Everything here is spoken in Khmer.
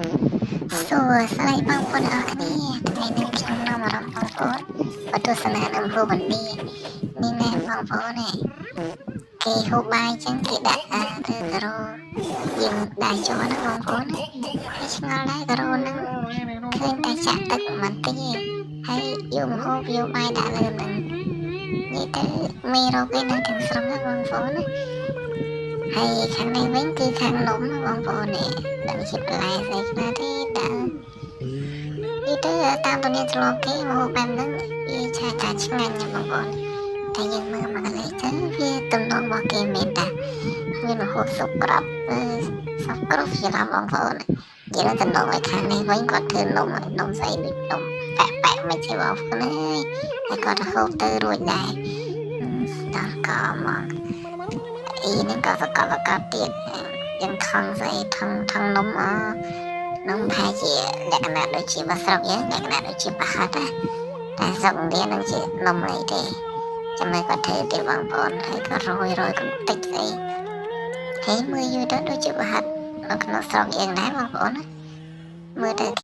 សួស្តីបងប្អូនអរគ្នាថ្ងៃនេះខ្ញុំនាំអារម្មណ៍បងប្អូនមកទស្សនានៅភូមិបណ្ឌីនេះណែបងប្អូនគេហូបបាយចឹងគេដាក់ទៅការ៉ូយើងដាក់ចូលណាបងប្អូនហើយឆ្ងល់ដែរការ៉ូហ្នឹងឃើញតែចាក់ទឹកមិនតិចទេហើយយកមកហូបយកបាយដាក់លើហ្នឹងនិយាយទៅមេរោគឯនៅទាំងស្រុងណាបងប្អូនហើយខាងនេះវិញគឺខាងនំបងប្អូននេះដឹងជាបន្លែស្អីខ្លះទេដាក់និយាយទៅតាមទំនៀមទម្លាប់គេមកហូបបែបហ្នឹងវាឆាចាឆ្ងាញ់ណាបងប្អូនតែយើងមើលមកកន្លែងទៅវាទំនងរបស់គេមែនតាមានរហូតសុកក្របសុកក្របជាឡាបងប្អូននិយាយទៅទំនងឲ្យខាងនេះវិញគាត់ធ្វើនំស្អីដូចនំប៉ែមិនទេបងប្អូនហើយគាត់ហូបទៅរួចដែរដល់កមកអីនេះក៏សកលកទៀតយើងថងស្អីថងនំនំផាជាលក្ខណៈដូចជាបស្រុកយើងលក្ខណៈដូចជាប្រហិតតែស្រុកឥណ្ឌានឹងជានំអីទេចាំមើលគាត់ធ្វើទៀតបងប្អូនហើយក៏រយកំតិចស្អីហើយមើលយូរទៅដូចជាប្រហិតនៅក្នុងស្រុកយើងដែរបងប្អូនមើលទៅ